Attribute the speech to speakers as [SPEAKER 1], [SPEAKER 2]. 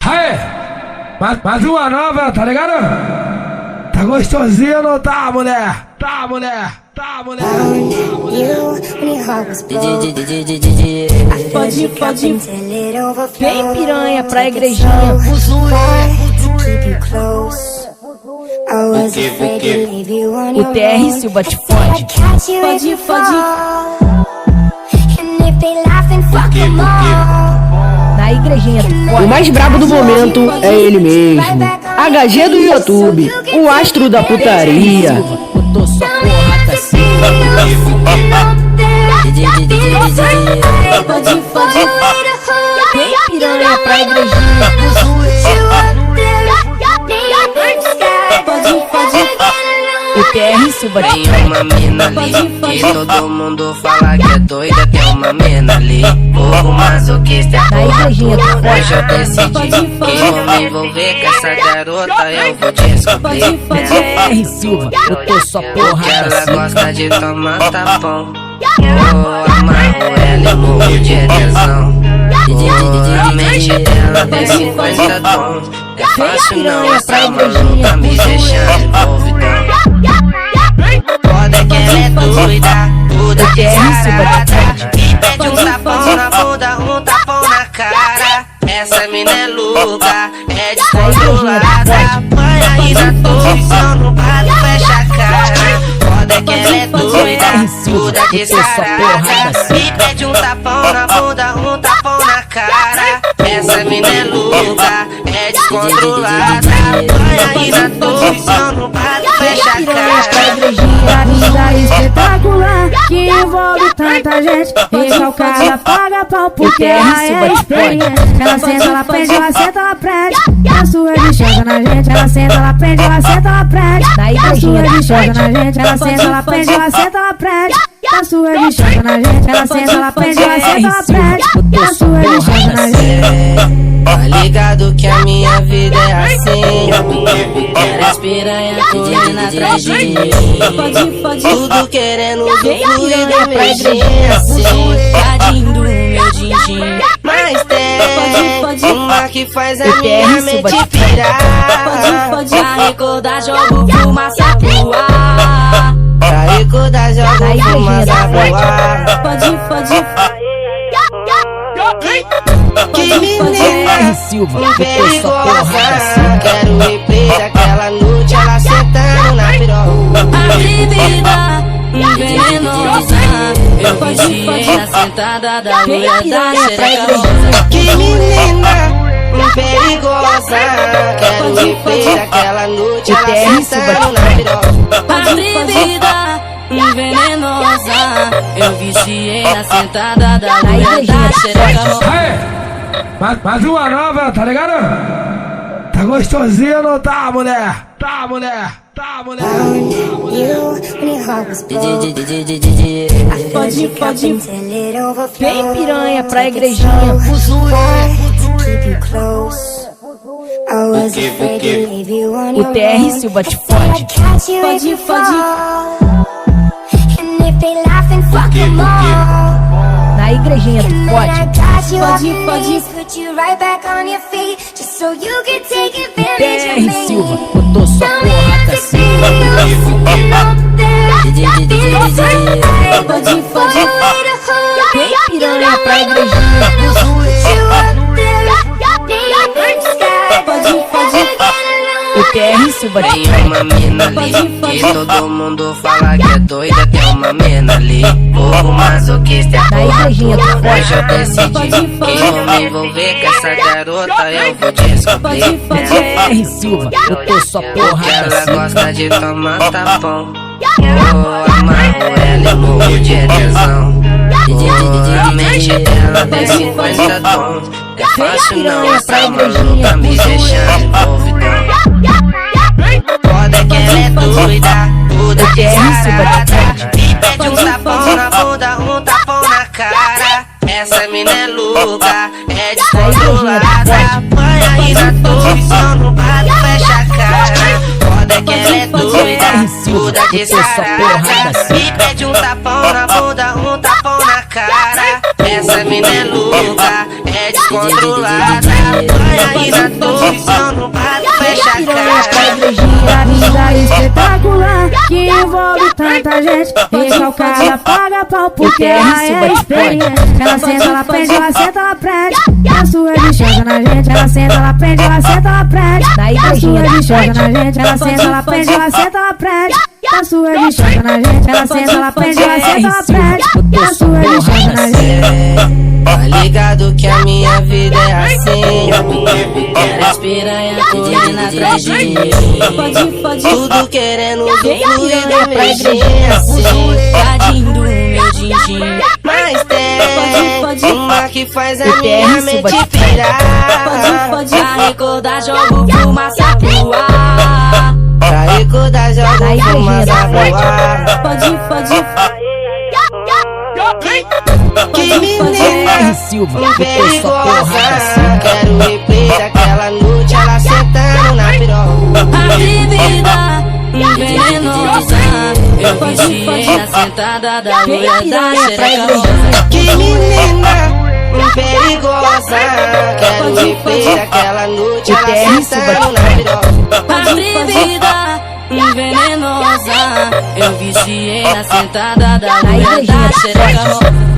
[SPEAKER 1] Aê! Mais uma nova, tá ligado? Tá gostosinha ou não tá, mulher? Tá, mulher? Tá, mulher?
[SPEAKER 2] Pode. Vem piranha pra igrejinha. O TR Silva te fode. Pode. Na igrejinha tu fode.
[SPEAKER 3] O mais brabo do momento é ele mesmo, HG do YouTube, o astro da putaria.
[SPEAKER 2] Botou sua porrada assim. Pode. Vem piranha pra igrejinha. Pode. O TR Silva te
[SPEAKER 4] tem uma mina ali que todo mundo fala que é doida. Tem uma mina ali, pouco masoquista.
[SPEAKER 2] Na igrejinha tu
[SPEAKER 4] Hoje eu
[SPEAKER 2] fode.
[SPEAKER 4] decidi que vou me envolver com essa garota. Eu vou descobrir
[SPEAKER 2] TR Silva botou sua
[SPEAKER 4] que
[SPEAKER 2] porrada
[SPEAKER 4] ela
[SPEAKER 2] assim.
[SPEAKER 4] gosta de tomar tapão. Eu amarro ela e morro de tesão. A mente dela tem 50 tons. É fácil não, essa maluca me deixando envolvidão. Foda que ela é doida, toda descarada. E pede um tapão na bunda, um tapão na cara. Essa mina é louca, é descontrolada. Apanha aí na torre, no prato fecha a cara. Foda que ela é doida, toda descarada. E pede um tapão na bunda, um tapão na cara. Essa mina é louca, é descontrolada. Apanha aí na torre, no prato fecha a cara.
[SPEAKER 5] Vida espetacular que envolve tanta gente. Recalcada, paga pau porque ela é experiente. Ela senta, ela prende, ela senta, ela prende. A sua bichada na gente. Ela senta, ela prende, ela senta, ela prende. A sua bichada na gente. Ela senta, ela prende, ela senta, ela prende. A sua bichada na gente. Ela senta, ela prende, ela senta, ela prende. A sua bichada na gente.
[SPEAKER 4] Tá ligado que a minha vida é assim. As piranha correndo atrás de mim. Tudo querendo usufruir da beijinha assim. Tadinho do meu din-din. Mas tem uma que faz a minha mente pirar.
[SPEAKER 2] Pra recordar jogo fumaça pro ar.
[SPEAKER 4] Pra recordar jogo fumaça pro ar.
[SPEAKER 2] Pode.
[SPEAKER 4] Que menina
[SPEAKER 2] Silva botou sua
[SPEAKER 4] perigosa.
[SPEAKER 2] porrada assim.
[SPEAKER 4] Quero replay daquela noite, ela sentando na piroca.
[SPEAKER 6] A bebida venenosa, eu viciei na sentada da mulher da xereca rosa.
[SPEAKER 4] Que menina perigosa. Quero replay daquela noite, ela sentando na piroca.
[SPEAKER 6] A bebida venenosa, eu viciei na sentada da mulher da xereca rosa.
[SPEAKER 1] Aê! Mais uma nova, tá ligado? Tá gostosinha ou não tá, mulher? Tá, mulher? Tá, mulher?
[SPEAKER 2] Pode. Vem piranha pra igrejinha. O TR Silva te fode. Pode. Na igrejinha tu fode. Pode. TR Silva botou sua porrada assim. Pode. Vem piranha pra igrejinha. Pode. O TR Silva te
[SPEAKER 4] Tem uma mina ali que todo mundo fala que é doida. Tem uma mina ali, pouco masoquista.
[SPEAKER 2] Na igrejinha tu
[SPEAKER 4] Hoje eu
[SPEAKER 2] fode.
[SPEAKER 4] decidi que vou me envolver com essa garota. Eu vou descobrir
[SPEAKER 2] TR Silva botou sua
[SPEAKER 4] que
[SPEAKER 2] porrada
[SPEAKER 4] ela
[SPEAKER 2] assim.
[SPEAKER 4] gosta de tomar tapão. Eu amarro ela e morro de tesão. A mente dela tem 50 tons. É fácil não, essa maluca me deixando envolvidão. Foda que ela é doida, toda descarada. E pede um tapão na bunda, um tapão na cara. Essa mina é louca, é descontrolada. Apanha aí na torre, só no prato fecha a cara. Foda que ela é doida, toda descarada. E pede um tapão na bunda, um tapão na cara. Essa mina é louca, é descontrolada. Apanha aí na torre.
[SPEAKER 5] tanta gente. Recalcada paga pau porque ela é experiente. Ela senta, ela prende, ela senta, ela prende. A sua bichota na gente. Ela senta, ela prende, ela senta, ela prende. A sua bichota na gente. Ela senta, ela prende, ela senta, ela prende. A sua bichota na gente. Ela senta, ela prende, ela senta, ela prende. A sua bichota na gente.
[SPEAKER 4] Tá ligado que a minha vida é assim.
[SPEAKER 6] As piranha correndo atrás de mim.
[SPEAKER 4] Tudo querendo usufruir da beijinha assim.
[SPEAKER 6] Tadinho do meu din-din.
[SPEAKER 4] Mas tem uma que faz a minha mente pirar.
[SPEAKER 6] Pra recordar jogo fumaça pro ar.
[SPEAKER 4] Pra recordar jogo fumaça pro ar. Que menina perigosa. Quero o replay daquela noite, ela sentando na piroca.
[SPEAKER 6] Atrevida, venenosa. Eu viciei na sentada da loira da xereca rosa.
[SPEAKER 4] Que menina perigosa. Quero o replay daquela noite, ela sentando na piroca.
[SPEAKER 6] Atrevida, venenosa. Eu viciei na sentada da loira da xereca rosa.